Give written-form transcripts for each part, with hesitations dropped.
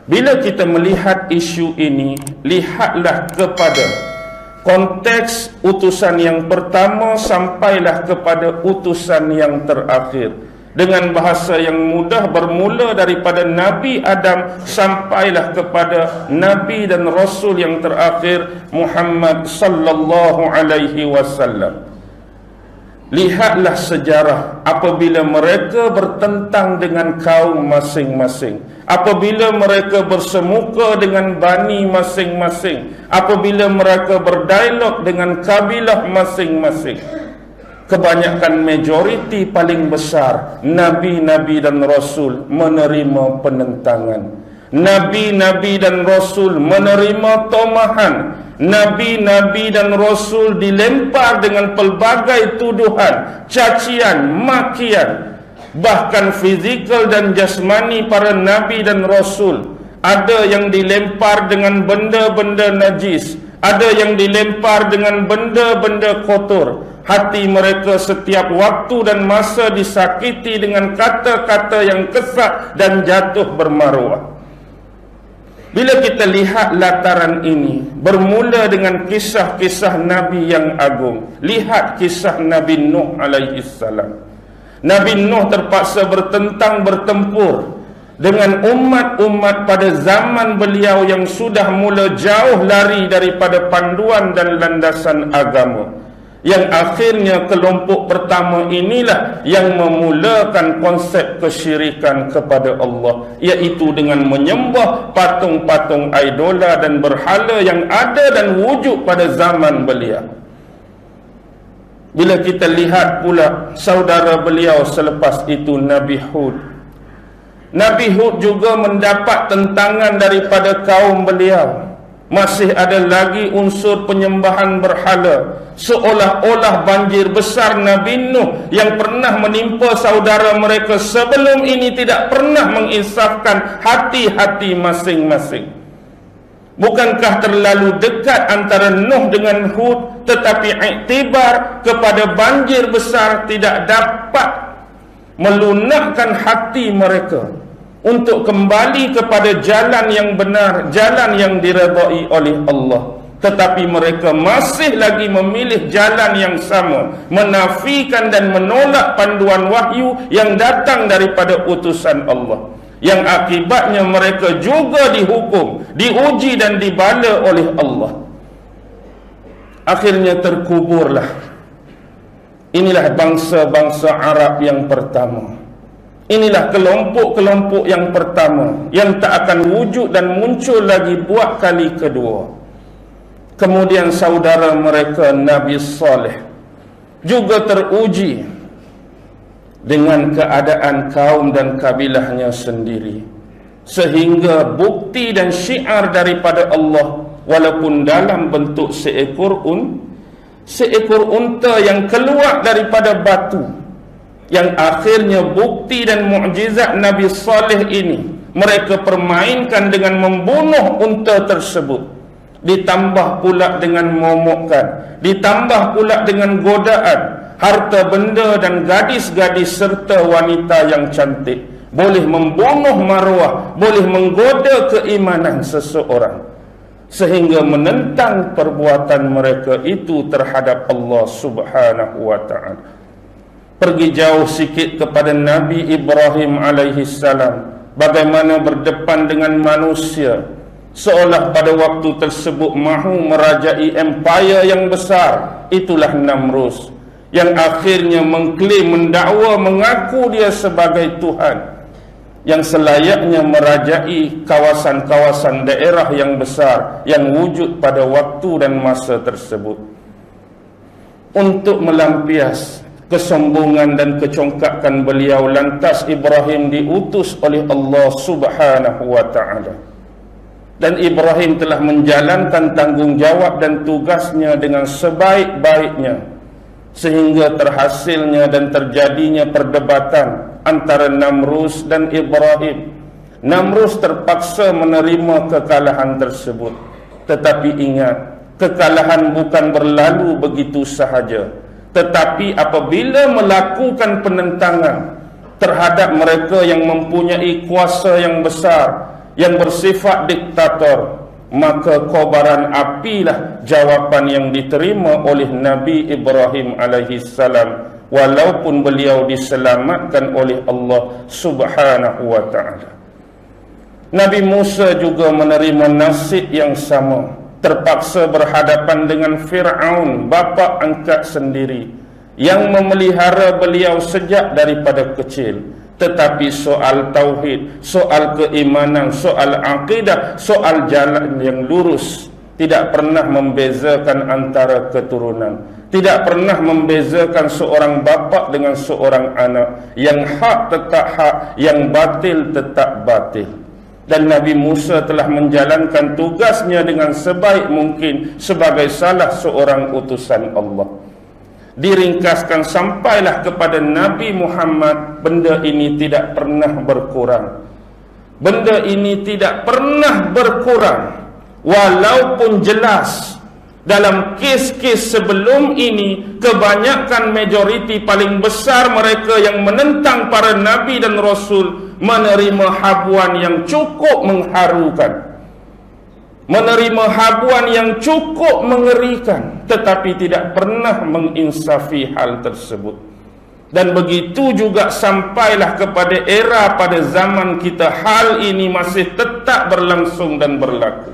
Bila kita melihat isu ini, lihatlah kepada konteks utusan yang pertama sampailah kepada utusan yang terakhir. Dengan bahasa yang mudah, bermula daripada Nabi Adam sampailah kepada Nabi dan Rasul yang terakhir, Muhammad sallallahu alaihi wasallam. Lihatlah sejarah apabila mereka bertentang dengan kaum masing-masing, apabila mereka bersemuka dengan bani masing-masing, apabila mereka berdialog dengan kabilah masing-masing. Kebanyakan majoriti paling besar Nabi-Nabi dan Rasul menerima penentangan. Nabi-Nabi dan Rasul menerima tomahan. Nabi-Nabi dan Rasul dilempar dengan pelbagai tuduhan, cacian, makian. Bahkan fizikal dan jasmani para Nabi dan Rasul. Ada yang dilempar dengan benda-benda najis, ada yang dilempar dengan benda-benda kotor. Hati mereka setiap waktu dan masa disakiti dengan kata-kata yang kesat dan jatuh bermaruah. Bila kita lihat lataran ini, bermula dengan kisah-kisah Nabi yang agung. Lihat kisah Nabi Nuh alaihi salam. Nabi Nuh terpaksa bertempur dengan umat-umat pada zaman beliau yang sudah mula jauh lari daripada panduan dan landasan agama. Yang akhirnya kelompok pertama inilah yang memulakan konsep kesyirikan kepada Allah, iaitu dengan menyembah patung-patung idola dan berhala yang ada dan wujud pada zaman beliau. Bila kita lihat pula saudara beliau selepas itu, Nabi Hud. Nabi Hud juga mendapat tentangan daripada kaum beliau. Masih ada lagi unsur penyembahan berhala. Seolah-olah banjir besar Nabi Nuh yang pernah menimpa saudara mereka sebelum ini tidak pernah menginsafkan hati-hati masing-masing. Bukankah terlalu dekat antara Nuh dengan Hud, tetapi iktibar kepada banjir besar tidak dapat melunakkan hati mereka untuk kembali kepada jalan yang benar, jalan yang diredai oleh Allah. Tetapi mereka masih lagi memilih jalan yang sama, menafikan dan menolak panduan wahyu yang datang daripada utusan Allah, yang akibatnya mereka juga dihukum, diuji dan dibala oleh Allah. Akhirnya terkuburlah. Inilah bangsa-bangsa Arab yang pertama. Inilah kelompok-kelompok yang pertama yang tak akan wujud dan muncul lagi buat kali kedua. Kemudian saudara mereka Nabi Saleh juga teruji dengan keadaan kaum dan kabilahnya sendiri, sehingga bukti dan syiar daripada Allah, walaupun dalam bentuk seekor unta yang keluar daripada batu, yang akhirnya bukti dan mukjizat Nabi Saleh ini mereka permainkan dengan membunuh unta tersebut, ditambah pula dengan momokkan, ditambah pula dengan godaan, harta benda dan gadis-gadis serta wanita yang cantik, boleh membunuh maruah, boleh menggoda keimanan seseorang, sehingga menentang perbuatan mereka itu terhadap Allah Subhanahu wa ta'ala. Pergi jauh sikit kepada Nabi Ibrahim alaihi salam, bagaimana berdepan dengan manusia, seolah pada waktu tersebut mahu merajai empire yang besar. Itulah Namrus, yang akhirnya mengklaim, mendakwa, mengaku dia sebagai Tuhan, yang selayaknya merajai kawasan-kawasan daerah yang besar yang wujud pada waktu dan masa tersebut. Untuk melampias kesombongan dan kecongkakan beliau, lantas Ibrahim diutus oleh Allah Subhanahu wa ta'ala. Dan Ibrahim telah menjalankan tanggungjawab dan tugasnya dengan sebaik-baiknya, sehingga terhasilnya dan terjadinya perdebatan antara Namrus dan Ibrahim. Namrus terpaksa menerima kekalahan tersebut. Tetapi ingat, kekalahan bukan berlalu begitu sahaja, tetapi apabila melakukan penentangan terhadap mereka yang mempunyai kuasa yang besar, yang bersifat diktator, maka kobaran apilah jawapan yang diterima oleh Nabi Ibrahim alaihi salam, walaupun beliau diselamatkan oleh Allah Subhanahu wa ta'ala. Nabi Musa juga menerima nasib yang sama, terpaksa berhadapan dengan Fir'aun, bapa angkat sendiri, yang memelihara beliau sejak daripada kecil. Tetapi soal tauhid, soal keimanan, soal akidah, soal jalan yang lurus tidak pernah membezakan antara keturunan, tidak pernah membezakan seorang bapa dengan seorang anak. Yang hak tetap hak, yang batil tetap batil. Dan Nabi Musa telah menjalankan tugasnya dengan sebaik mungkin sebagai salah seorang utusan Allah. Diringkaskan sampailah kepada Nabi Muhammad, benda ini tidak pernah berkurang. Benda ini tidak pernah berkurang, walaupun jelas dalam kes-kes sebelum ini, kebanyakan majoriti paling besar mereka yang menentang para Nabi dan Rasul menerima habuan yang cukup mengharukan, menerima habuan yang cukup mengerikan, tetapi tidak pernah menginsafi hal tersebut. Dan begitu juga sampailah kepada era pada zaman kita, hal ini masih tetap berlangsung dan berlaku.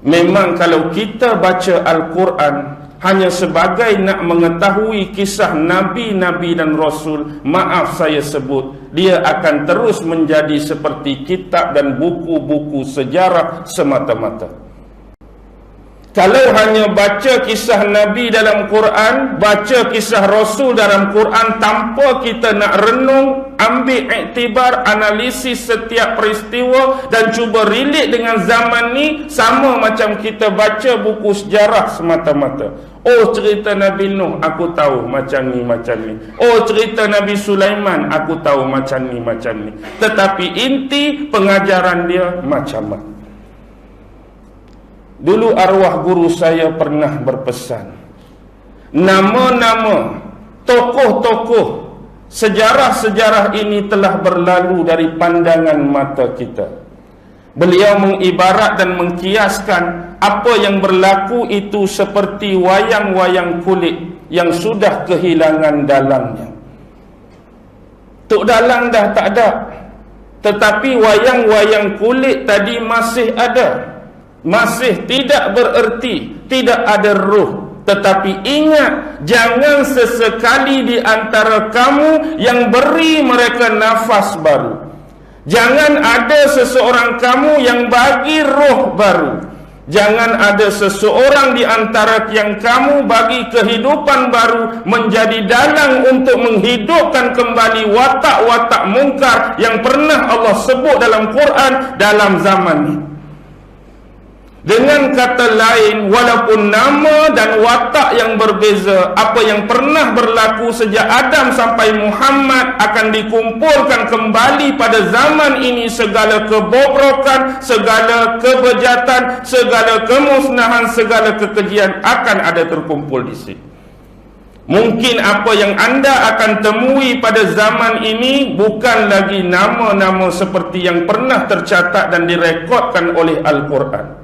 Memang kalau kita baca Al-Quran hanya sebagai nak mengetahui kisah Nabi-Nabi dan Rasul, maaf saya sebut, dia akan terus menjadi seperti kitab dan buku-buku sejarah semata-mata. Kalau hanya baca kisah Nabi dalam Quran, baca kisah Rasul dalam Quran tanpa kita nak renung, ambil iktibar, analisis setiap peristiwa dan cuba relate dengan zaman ni, sama macam kita baca buku sejarah semata-mata. Oh, cerita Nabi Nuh aku tahu macam ni macam ni. Oh, cerita Nabi Sulaiman aku tahu macam ni macam ni. Tetapi inti pengajaran dia macam mana? Dulu arwah guru saya pernah berpesan, nama-nama tokoh-tokoh sejarah-sejarah ini telah berlalu dari pandangan mata kita. Beliau mengibarat dan mengkiaskan apa yang berlaku itu seperti wayang-wayang kulit yang sudah kehilangan dalangnya. Tok dalang dah tak ada, tetapi wayang-wayang kulit tadi masih ada. Masih tidak bererti, tidak ada ruh. Tetapi ingat, jangan sesekali di antara kamu yang beri mereka nafas baru. Jangan ada seseorang kamu yang bagi roh baru. Jangan ada seseorang di antara yang kamu bagi kehidupan baru, menjadi dalang untuk menghidupkan kembali watak-watak mungkar yang pernah Allah sebut dalam Quran dalam zaman ini. Dengan kata lain, walaupun nama dan watak yang berbeza, apa yang pernah berlaku sejak Adam sampai Muhammad akan dikumpulkan kembali pada zaman ini. Segala kebobrokan, segala kebejatan, segala kemusnahan, segala kekejian akan ada terkumpul di sini. Mungkin apa yang anda akan temui pada zaman ini bukan lagi nama-nama seperti yang pernah tercatat dan direkodkan oleh Al-Quran.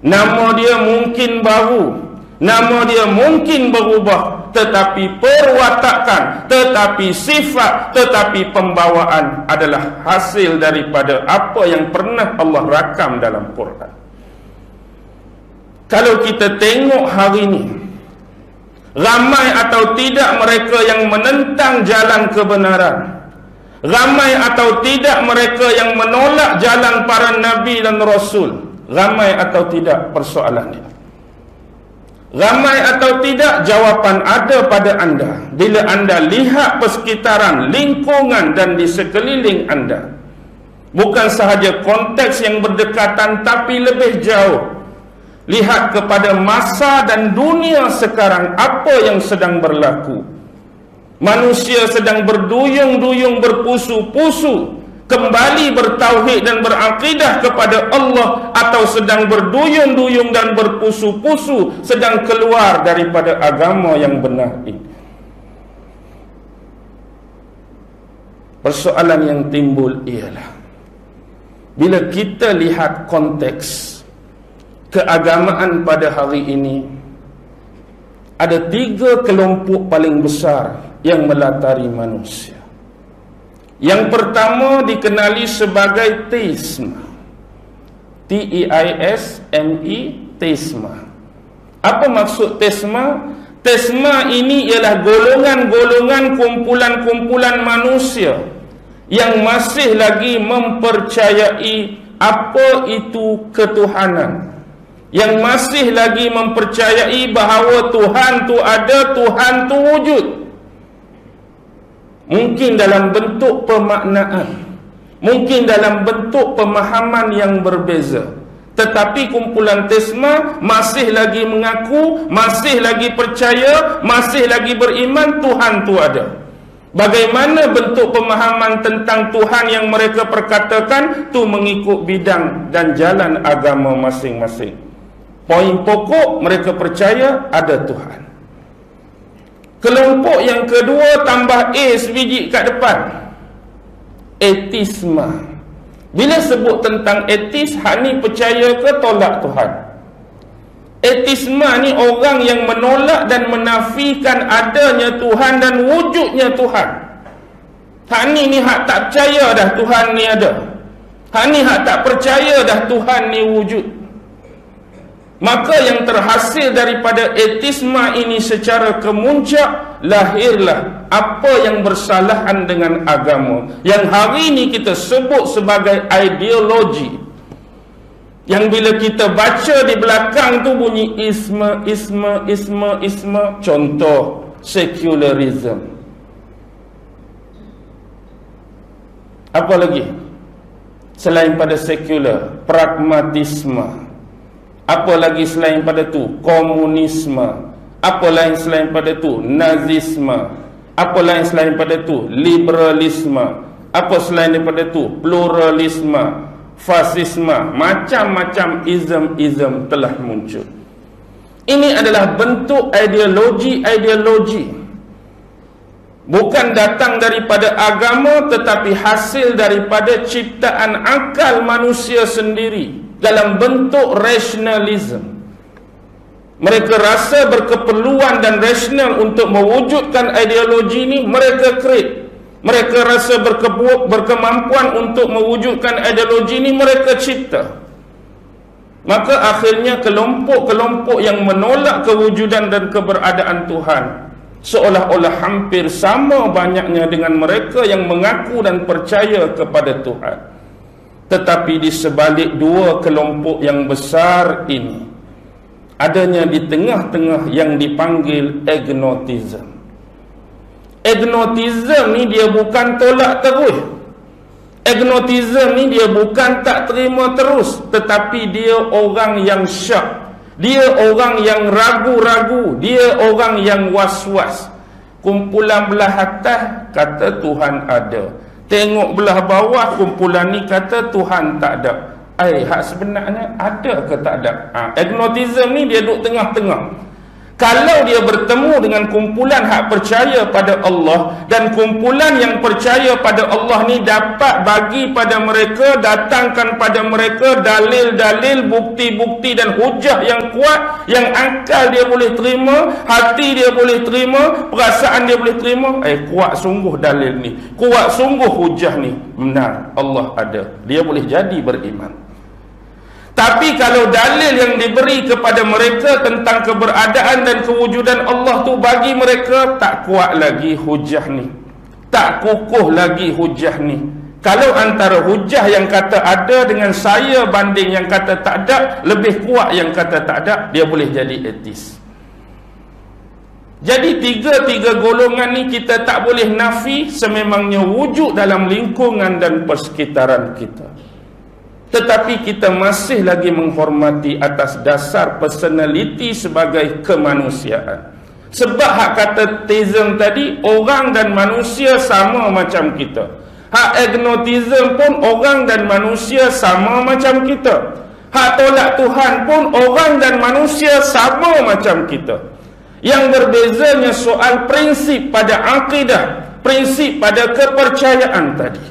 Nama dia mungkin baru, nama dia mungkin berubah, tetapi perwatakan, tetapi sifat, tetapi pembawaan adalah hasil daripada apa yang pernah Allah rakam dalam Quran. Kalau kita tengok hari ini, ramai atau tidak mereka yang menentang jalan kebenaran, ramai atau tidak mereka yang menolak jalan para Nabi dan Rasul, ramai atau tidak persoalan dia. Ramai atau tidak, jawapan ada pada anda bila anda lihat persekitaran, lingkungan dan di sekeliling anda. Bukan sahaja konteks yang berdekatan, tapi lebih jauh. Lihat kepada masa dan dunia sekarang, apa yang sedang berlaku. Manusia sedang berduyung-duyung, berpusu-pusu kembali bertauhid dan berakidah kepada Allah, atau sedang berduyung-duyung dan berpusu-pusu sedang keluar daripada agama yang benar ini. Persoalan yang timbul ialah, bila kita lihat konteks keagamaan pada hari ini, ada 3 kelompok paling besar yang melatari manusia. Yang pertama dikenali sebagai teisme. T-E-I-S-M-E, teisme. Apa maksud teisme? Teisme ini ialah golongan-golongan, kumpulan-kumpulan manusia yang masih lagi mempercayai apa itu ketuhanan, yang masih lagi mempercayai bahawa Tuhan tu ada, Tuhan tu wujud. Mungkin dalam bentuk pemaknaan, mungkin dalam bentuk pemahaman yang berbeza. Tetapi kumpulan teisme masih lagi mengaku, masih lagi percaya, masih lagi beriman Tuhan tu ada. Bagaimana bentuk pemahaman tentang Tuhan yang mereka perkatakan tu mengikut bidang dan jalan agama masing-masing. Poin pokok, mereka percaya ada Tuhan. Kelompok yang kedua tambah A sebiji kat depan, etisme. Bila sebut tentang etis, hak ni percaya ke tolak Tuhan? Etisme ni orang yang menolak dan menafikan adanya Tuhan dan wujudnya Tuhan. Hak ni hak tak percaya dah Tuhan ni ada. Hak ni hak tak percaya dah Tuhan ni wujud. Maka yang terhasil daripada etisme ini secara kemuncak, lahirlah apa yang bersalahan dengan agama, yang hari ini kita sebut sebagai ideologi. Yang bila kita baca di belakang tu bunyi isme. Contoh, secularism. Apa lagi selain pada sekular? Pragmatisme. Apa lagi selain pada tu? Komunisme. Apa lain selain pada tu? Nazisme. Apa lain selain pada tu? Liberalisme. Apa selain daripada tu? Pluralisme, fasisme. Macam-macam ism telah muncul. Ini adalah bentuk ideologi. Bukan datang daripada agama, tetapi hasil daripada ciptaan akal manusia sendiri dalam bentuk rasionalisme. Mereka rasa berkeperluan dan rasional untuk mewujudkan ideologi ini, mereka create. Mereka rasa berkemampuan untuk mewujudkan ideologi ini, mereka cipta. Maka akhirnya kelompok-kelompok yang menolak kewujudan dan keberadaan Tuhan seolah-olah hampir sama banyaknya dengan mereka yang mengaku dan percaya kepada Tuhan. Tetapi di sebalik 2 kelompok yang besar ini, adanya di tengah-tengah yang dipanggil agnotism. Agnotism ni dia bukan tolak terus. Agnotism ni dia bukan tak terima terus, tetapi dia orang yang syak. Dia orang yang ragu-ragu, dia orang yang was-was. Kumpulan belah atas kata Tuhan ada, tengok belah bawah kumpulan ni kata Tuhan tak ada. Hak sebenarnya ada ke tak ada? Agnotism ni dia duduk tengah-tengah. Kalau dia bertemu dengan kumpulan hak percaya pada Allah, dan kumpulan yang percaya pada Allah ni dapat bagi pada mereka, datangkan pada mereka dalil-dalil, bukti-bukti dan hujah yang kuat, yang akal dia boleh terima, hati dia boleh terima, perasaan dia boleh terima, kuat sungguh dalil ni, kuat sungguh hujah ni, benar Allah ada, dia boleh jadi beriman. Tapi kalau dalil yang diberi kepada mereka tentang keberadaan dan kewujudan Allah tu bagi mereka tak kuat lagi hujah ni, tak kukuh lagi hujah ni. Kalau antara hujah yang kata ada dengan saya banding yang kata tak ada, lebih kuat yang kata tak ada, dia boleh jadi etis. Jadi tiga golongan ni kita tak boleh nafi, sememangnya wujud dalam lingkungan dan persekitaran kita. Tetapi kita masih lagi menghormati atas dasar personality sebagai kemanusiaan. Sebab hak kata teism tadi, orang dan manusia sama macam kita. Hak agnotism pun orang dan manusia sama macam kita. Hak tolak Tuhan pun orang dan manusia sama macam kita. Yang berbezanya soal prinsip pada akidah, prinsip pada kepercayaan tadi.